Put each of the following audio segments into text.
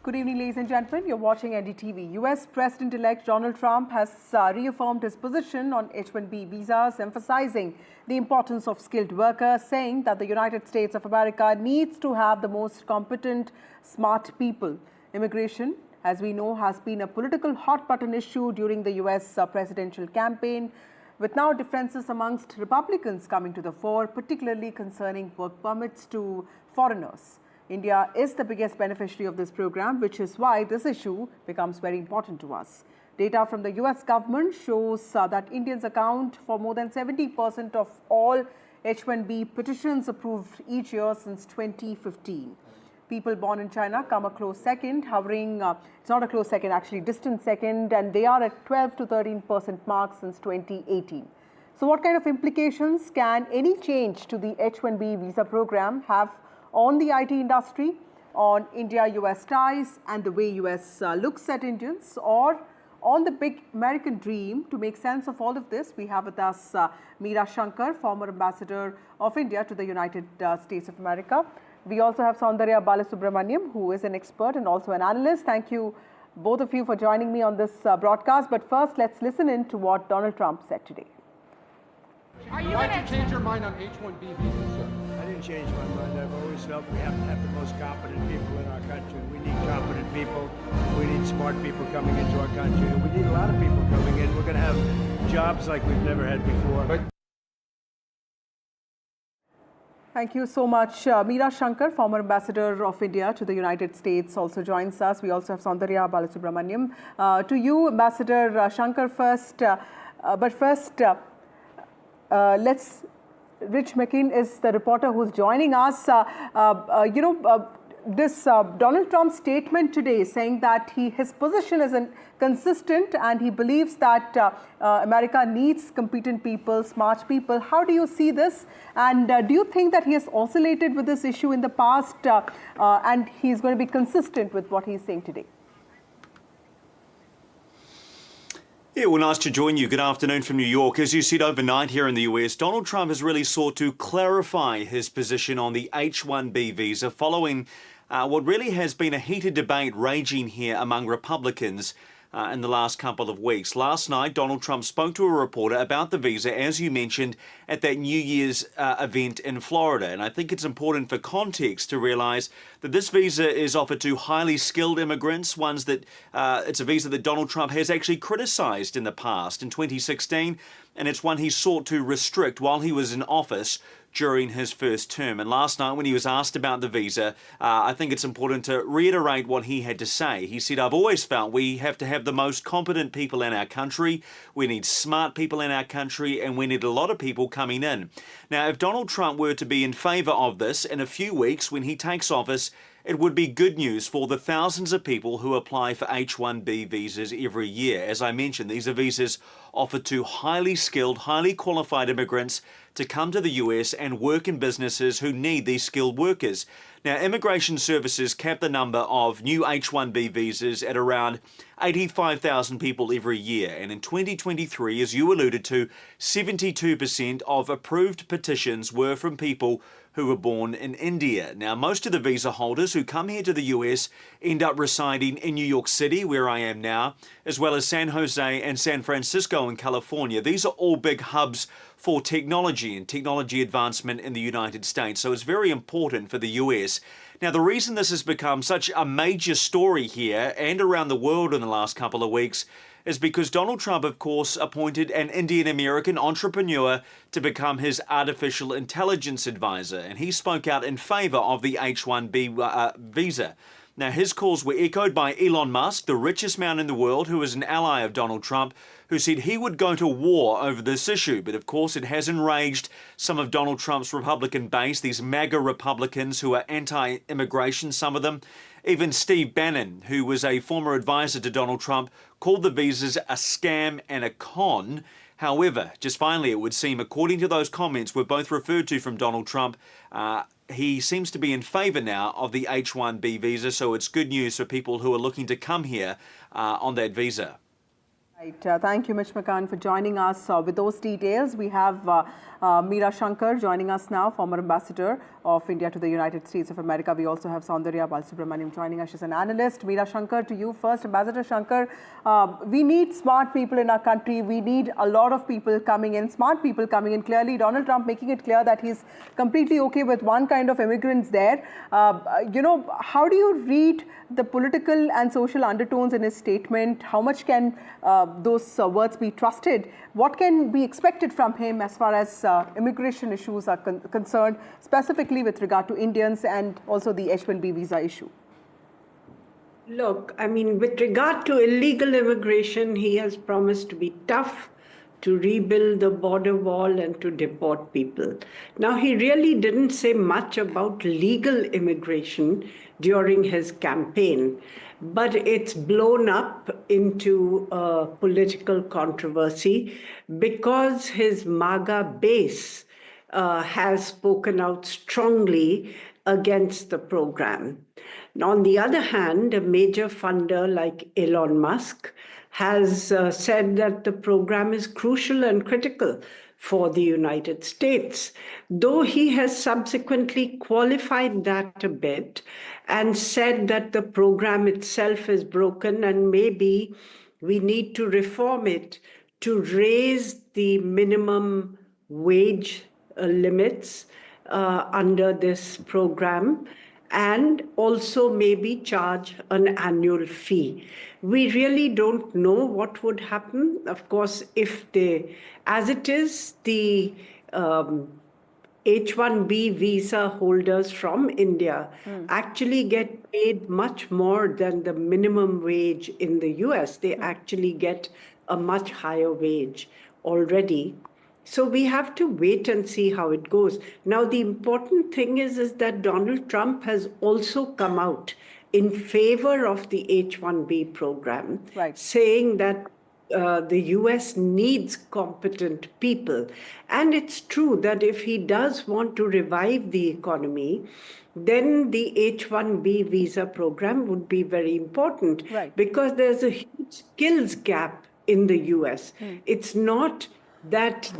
Good evening, ladies and gentlemen. You're watching NDTV. US President-elect Donald Trump has reaffirmed his position on H1B visas, emphasizing the importance of skilled workers, saying that the United States of America needs to have the most competent, smart people. Immigration, as we know, has been a political hot-button issue during the US presidential campaign, with now differences amongst Republicans coming to the fore, particularly concerning work permits to foreigners. India is the biggest beneficiary of this program, which is why this issue becomes very important to us. Data from the US government shows that Indians account for more than 70% of all H1B petitions approved each year since 2015. People born in China come a close second, hovering, it's not a close second, actually distant second, and they are at 12 to 13% mark since 2018. So what kind of implications can any change to the H1B visa program have on the IT industry, on India-US ties and the way US looks at Indians, or on the big American dream? To make sense of all of this, we have with us Meera Shankar, former ambassador of India to the United States of America. We also have Soundarya Balasubramaniam, who is an expert and also an analyst. Thank you, both of you, for joining me on this broadcast. But first, let's listen in to what Donald Trump said today. Why'd you change your mind on H1B visas, sir? I didn't change my mind. I've always felt we have to have the most competent people in our country. We need competent people. We need smart people coming into our country. And we need a lot of people coming in. We're going to have jobs like we've never had before. Thank you so much. Meera Shankar, former ambassador of India to the United States, also joins us. We also have Soundarya Balasubramaniam. To you, Ambassador Shankar, first. Let's. Rich McKean is the reporter who's joining us. This Donald Trump's statement today saying that his position is consistent and he believes that America needs competent people, smart people. How do you see this? And do you think that he has oscillated with this issue in the past and he's going to be consistent with what he's saying today? Yeah, well, nice to join you. Good afternoon from New York. As you said, overnight here in the US, Donald Trump has really sought to clarify his position on the H1B visa following what really has been a heated debate raging here among Republicans in the last couple of weeks. Last night, Donald Trump spoke to a reporter about the visa, as you mentioned, at that New Year's event in Florida. And I think it's important for context to realise that this visa is offered to highly skilled immigrants, ones that it's a visa that Donald Trump has actually criticised in the past in 2016, and it's one he sought to restrict while he was in office during his first term. And last night when he was asked about the visa, I think it's important to reiterate what he had to say. He said, "I've always felt we have to have the most competent people in our country. We need smart people in our country, and we need a lot of people coming in." Now, if Donald Trump were to be in favour of this in a few weeks when he takes office, it would be good news for the thousands of people who apply for H1B visas every year. As I mentioned, these are visas offered to highly skilled, highly qualified immigrants to come to the US and work in businesses who need these skilled workers. Now, Immigration Services cap the number of new H1B visas at around 85,000 people every year. And in 2023, as you alluded to, 72% of approved petitions were from people who were born in India. Now, most of the visa holders who come here to the US end up residing in New York City, where I am now, as well as San Jose and San Francisco in California. These are all big hubs for technology and technology advancement in the United States. So it's very important for the US. Now, the reason this has become such a major story here and around the world in the last couple of weeks is because Donald Trump, of course, appointed an Indian-American entrepreneur to become his artificial intelligence advisor, and he spoke out in favour of the H1B visa. Now, his calls were echoed by Elon Musk, the richest man in the world, who is an ally of Donald Trump, who said he would go to war over this issue. But of course, it has enraged some of Donald Trump's Republican base, these MAGA Republicans who are anti-immigration, some of them. Even Steve Bannon, who was a former advisor to Donald Trump, called the visas a scam and a con. However, just finally, it would seem, according to those comments we're both referred to from Donald Trump, he seems to be in favour now of the H1B visa, so it's good news for people who are looking to come here on that visa. Right. Thank you, Ms. McCann, for joining us with those details. We have Meera Shankar joining us now, former ambassador of India to the United States of America. We also have Saundarya Balsubramaniam joining us. She's an analyst. Meera Shankar, to you first. Ambassador Shankar, we need smart people in our country. We need a lot of people coming in, smart people coming in. Clearly, Donald Trump making it clear that he's completely okay with one kind of immigrants there. How do you read the political and social undertones in his statement? How much can those words be trusted? What can be expected from him as far as immigration issues are concerned, specifically with regard to Indians and also the H1B visa issue? Look, I mean, with regard to illegal immigration, he has promised to be tough, to rebuild the border wall and to deport people. Now, he really didn't say much about legal immigration during his campaign, but it's blown up into a political controversy because his MAGA base has spoken out strongly against the program. On the other hand, a major funder like Elon Musk has said that the program is crucial and critical for the United States, though he has subsequently qualified that a bit and said that the program itself is broken and maybe we need to reform it to raise the minimum wage limits under this program and also maybe charge an annual fee. We really don't know what would happen. Of course, as it is, the H1B visa holders from India actually get paid much more than the minimum wage in the US. They actually get a much higher wage already. So we have to wait and see how it goes. Now, the important thing is that Donald Trump has also come out in favor of the H1B program, saying that the US needs competent people. And it's true that if he does want to revive the economy, then the H1B visa program would be very important because there's a huge skills gap in the US. It's not that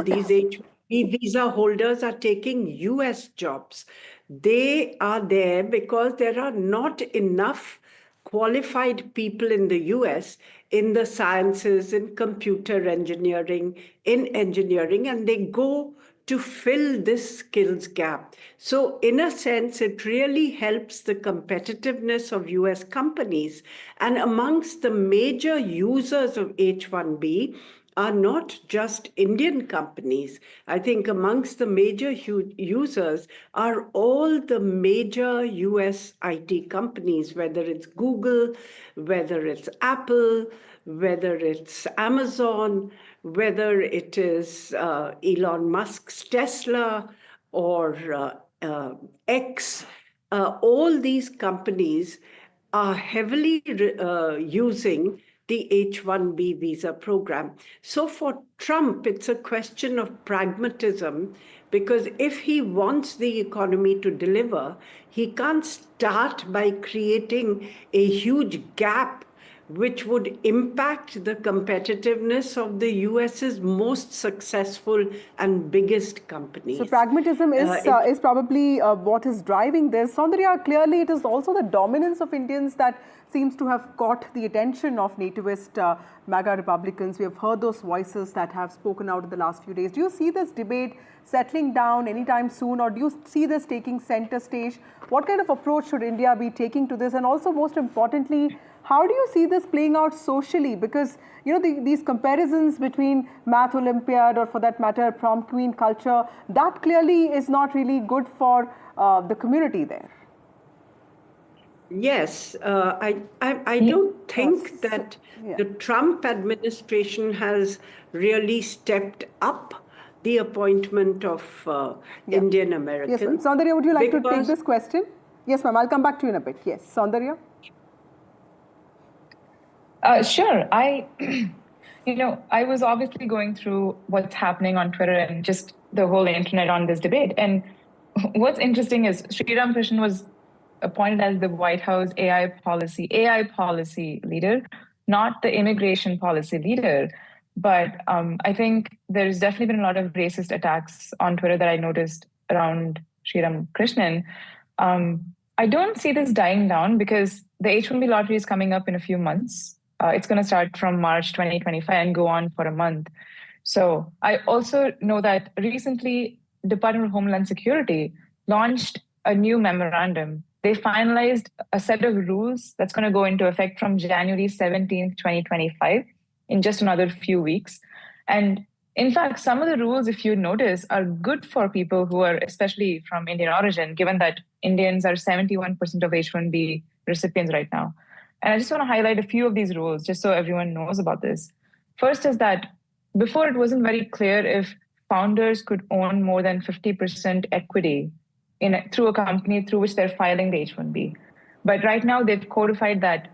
these H1B visa holders are taking US jobs. They are there because there are not enough qualified people in the US in the sciences, in computer engineering, in engineering, and they go to fill this skills gap. So in a sense, it really helps the competitiveness of US companies. And amongst the major users of H1B are not just Indian companies. I think amongst the major users are all the major US IT companies, whether it's Google, whether it's Apple, whether it's Amazon, whether it is Elon Musk's Tesla or X. All these companies are heavily using the H1B visa program. So for Trump, it's a question of pragmatism, because if he wants the economy to deliver, he can't start by creating a huge gap which would impact the competitiveness of the US's most successful and biggest companies. So pragmatism is probably what is driving this. Saundarya, clearly it is also the dominance of Indians that seems to have caught the attention of nativist MAGA Republicans. We have heard those voices that have spoken out in the last few days. Do you see this debate settling down anytime soon, or do you see this taking center stage? What kind of approach should India be taking to this? And also, most importantly, how do you see this playing out socially? Because, you know, these comparisons between Math Olympiad or, for that matter, prom queen culture, that clearly is not really good for the community there. Yes, I don't think that the Trump administration has really stepped up the appointment of Indian Americans. Yes, Saundarya, would you like to take this question? Yes, ma'am, I'll come back to you in a bit. Yes, Saundarya? Sure. I was obviously going through what's happening on Twitter and just the whole internet on this debate. And what's interesting is Sriram Krishnan was appointed as the White House AI policy leader. not the immigration policy leader. But I think there's definitely been a lot of racist attacks on Twitter that I noticed around Sriram Krishnan. I don't see this dying down because the H1B lottery is coming up in a few months. It's going to start from March 2025 and go on for a month. So I also know that recently Department of Homeland Security launched a new memorandum. They finalized a set of rules that's going to go into effect from January 17th, 2025, in just another few weeks. And in fact, some of the rules, if you notice, are good for people who are especially from Indian origin, given that Indians are 71% of H1B recipients right now. And I just want to highlight a few of these rules just so everyone knows about this. First is that before it wasn't very clear if founders could own more than 50% equity through a company through which they're filing the H1B. But right now they've codified that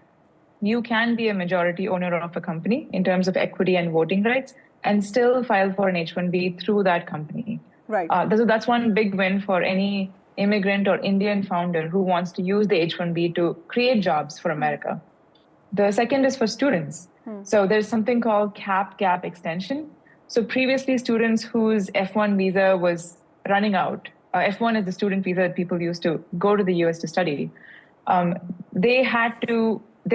you can be a majority owner of a company in terms of equity and voting rights and still file for an H1B through that company. Right. So that's one big win for any immigrant or Indian founder who wants to use the H1B to create jobs for America. The second is for students. So there's something called cap gap extension. So previously students whose F1 visa was running out, F1 is the student visa that people used to go to the US to study. They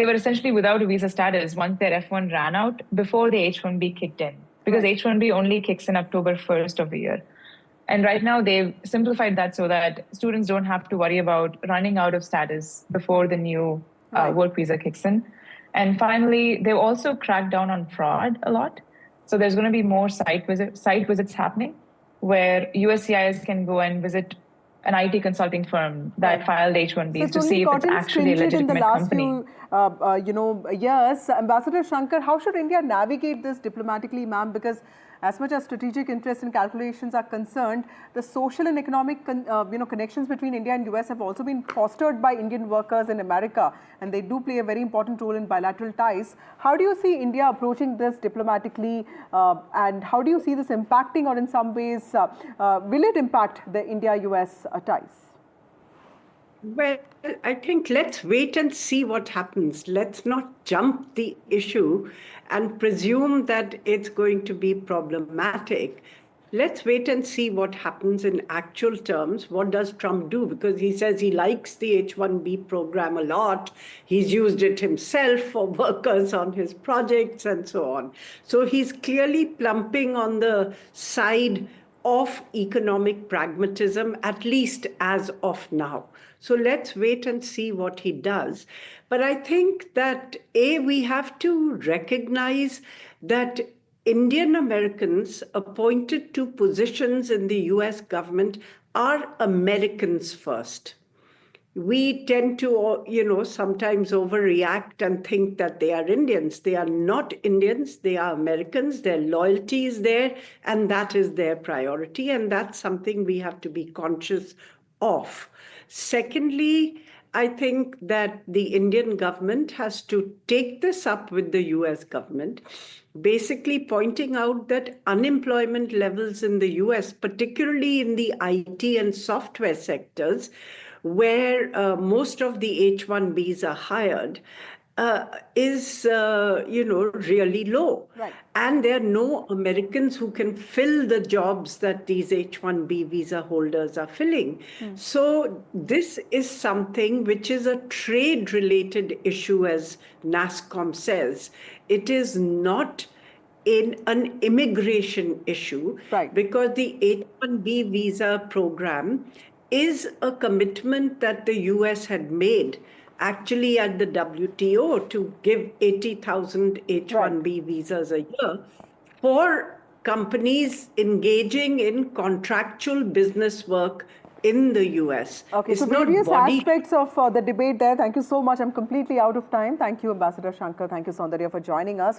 were essentially without a visa status once their F1 ran out before the H1B kicked in, because H1B only kicks in October 1st of the year. And right now they've simplified that so that students don't have to worry about running out of status before the new work visa kicks in. And finally, they've also cracked down on fraud a lot. So there's going to be more site visits happening where USCIS can go and visit an IT consulting firm that filed H1Bs to see if it's actually a legitimate company. In the last years, Ambassador Shankar, how should India navigate this diplomatically, ma'am? Because as much as strategic interests and calculations are concerned, the social and economic connections between India and US have also been fostered by Indian workers in America, and they do play a very important role in bilateral ties. How do you see India approaching this diplomatically, and how do you see this impacting, or in some ways, will it impact the India-US ties? Well, I think let's wait and see what happens. Let's not jump the issue and presume that it's going to be problematic. Let's wait and see what happens in actual terms. What does Trump do? Because he says he likes the H1B program a lot. He's used it himself for workers on his projects and so on. So he's clearly plumping on the side of economic pragmatism, at least as of now. So let's wait and see what he does. But I think that, we have to recognize that Indian Americans appointed to positions in the US government are Americans first. We tend to, sometimes overreact and think that they are Indians. They are not Indians. They are Americans. Their loyalty is there, and that is their priority. And that's something we have to be conscious of. Secondly, I think that the Indian government has to take this up with the US government, basically pointing out that unemployment levels in the US, particularly in the IT and software sectors, where most of the H1Bs are hired, is really low. Right. And there are no Americans who can fill the jobs that these H1B visa holders are filling. So this is something which is a trade-related issue, as NASSCOM says. It is not in an immigration issue, right, because the H1B visa program is a commitment that the US had made actually at the WTO to give 80,000 H1B visas a year for companies engaging in contractual business work in the US. Okay, so various aspects of the debate there. Thank you so much. I'm completely out of time. Thank you, Ambassador Shankar. Thank you, Saundarya, for joining us.